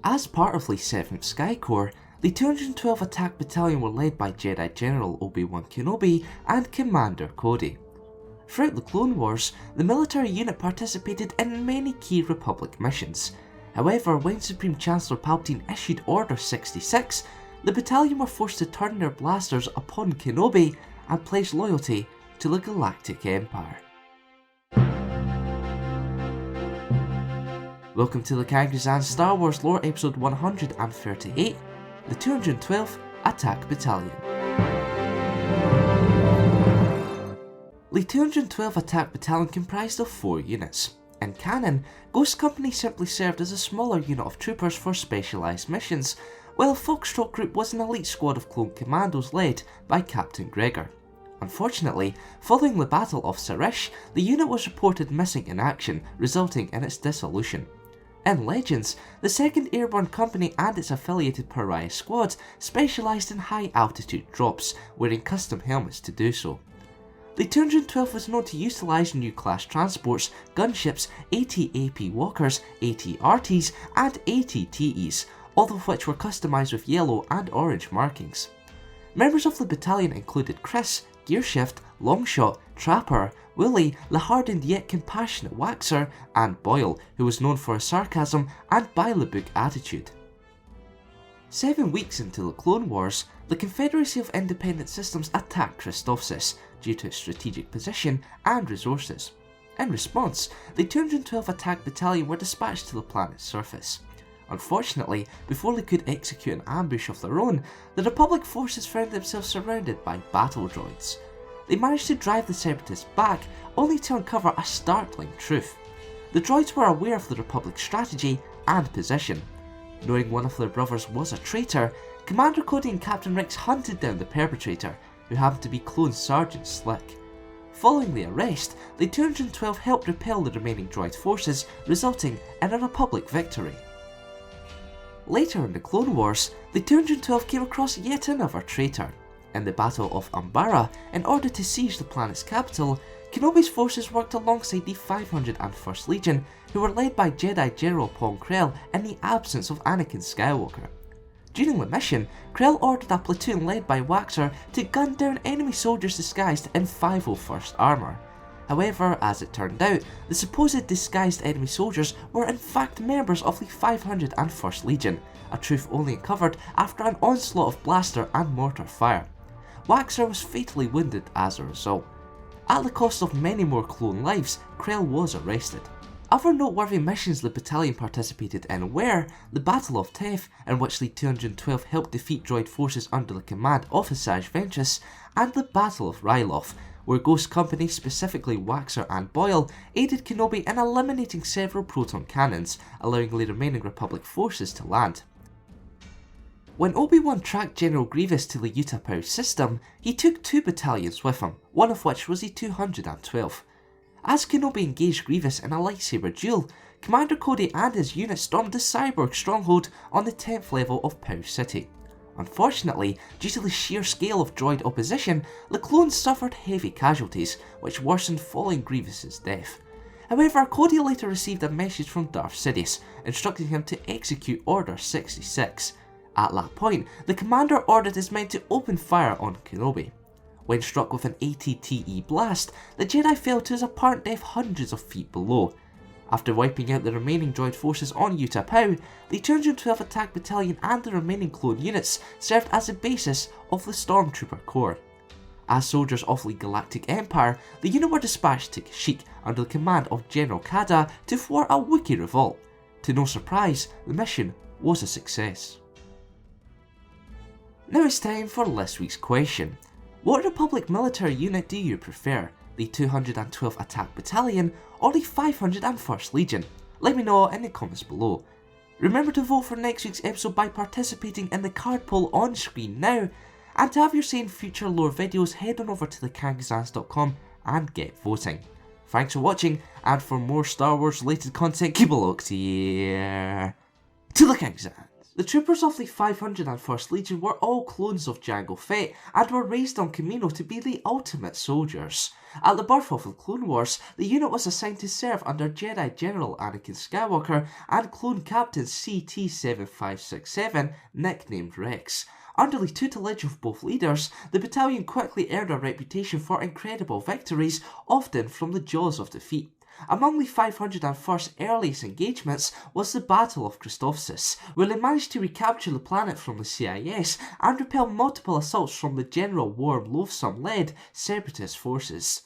As part of the 7th Sky Corps, the 212 Attack Battalion were led by Jedi General Obi-Wan Kenobi and Commander Cody. Throughout the Clone Wars, the military unit participated in many key Republic missions. However, when Supreme Chancellor Palpatine issued Order 66, the battalion were forced to turn their blasters upon Kenobi and pledge loyalty to the Galactic Empire. Welcome to the Crusade Star Wars Lore episode 138, the 212th Attack Battalion. The 212th Attack Battalion comprised of 4 units. In canon, Ghost Company simply served as a smaller unit of troopers for specialised missions, while Foxtrot Group was an elite squad of clone commandos led by Captain Gregor. Unfortunately, following the Battle of Sarish, the unit was reported missing in action, resulting in its dissolution. In Legends, the 2nd Airborne Company and its affiliated Pariah Squad specialised in high altitude drops, wearing custom helmets to do so. The 212 was known to utilise new class transports, gunships, AT-AP walkers, AT-RTs and AT-TEs, all of which were customised with yellow and orange markings. Members of the battalion included Chris, Gearshift, Longshot, Trapper, Willie, the hardened yet compassionate Waxer, and Boyle, who was known for his sarcasm and by-the-book attitude. 7 weeks into the Clone Wars, the Confederacy of Independent Systems attacked Christophsis due to its strategic position and resources. In response, the 212th Attack Battalion were dispatched to the planet's surface. Unfortunately, before they could execute an ambush of their own, the Republic forces found themselves surrounded by battle droids. They managed to drive the Separatists back, only to uncover a startling truth. The droids were aware of the Republic's strategy and position. Knowing one of their brothers was a traitor, Commander Cody and Captain Rex hunted down the perpetrator, who happened to be Clone Sergeant Slick. Following the arrest, the 212 helped repel the remaining droid forces, resulting in a Republic victory. Later in the Clone Wars, the 212 came across yet another traitor. In the Battle of Umbara, in order to siege the planet's capital, Kenobi's forces worked alongside the 501st Legion, who were led by Jedi General Paul Krell in the absence of Anakin Skywalker. During the mission, Krell ordered a platoon led by Waxer to gun down enemy soldiers disguised in 501st armour. However, as it turned out, the supposed disguised enemy soldiers were in fact members of the 501st Legion, a truth only uncovered after an onslaught of blaster and mortar fire. Waxer was fatally wounded as a result. At the cost of many more clone lives, Krell was arrested. Other noteworthy missions the battalion participated in were the Battle of Teth, in which the 212 helped defeat droid forces under the command of Asajj Ventress, and the Battle of Ryloth, where Ghost Company, specifically Waxer and Boyle, aided Kenobi in eliminating several proton cannons, allowing the remaining Republic forces to land. When Obi-Wan tracked General Grievous to the Utapau system, he took 2 battalions with him, one of which was the 212. As Kenobi engaged Grievous in a lightsaber duel, Commander Cody and his unit stormed the cyborg stronghold on the 10th level of Pau City. Unfortunately, due to the sheer scale of droid opposition, the clones suffered heavy casualties, which worsened following Grievous's death. However, Cody later received a message from Darth Sidious, instructing him to execute Order 66. At that point, the commander ordered his men to open fire on Kenobi. When struck with an AT-TE blast, the Jedi fell to his apparent death hundreds of feet below. After wiping out the remaining droid forces on Utapau, the 212th Attack Battalion and the remaining clone units served as the basis of the Stormtrooper Corps. As soldiers of the Galactic Empire, the unit were dispatched to Kashyyyk under the command of General Kada to thwart a Wookiee revolt. To no surprise, the mission was a success. Now it's time for this week's question. What Republic military unit do you prefer? The 212th Attack Battalion or the 501st Legion? Let me know in the comments below. Remember to vote for next week's episode by participating in the card poll on screen now, and to have your say in future lore videos, head on over to theCanGazans.com and get voting. Thanks for watching, and for more Star Wars related content, keep a look to the Kangazans. The troopers of the 501st Legion were all clones of Jango Fett and were raised on Kamino to be the ultimate soldiers. At the birth of the Clone Wars, the unit was assigned to serve under Jedi General Anakin Skywalker and Clone Captain CT-7567, nicknamed Rex. Under the tutelage of both leaders, the battalion quickly earned a reputation for incredible victories, often from the jaws of defeat. Among the 501st's earliest engagements was the Battle of Christophsis, where they managed to recapture the planet from the CIS and repel multiple assaults from the General Worm Loathsome-led Separatist forces.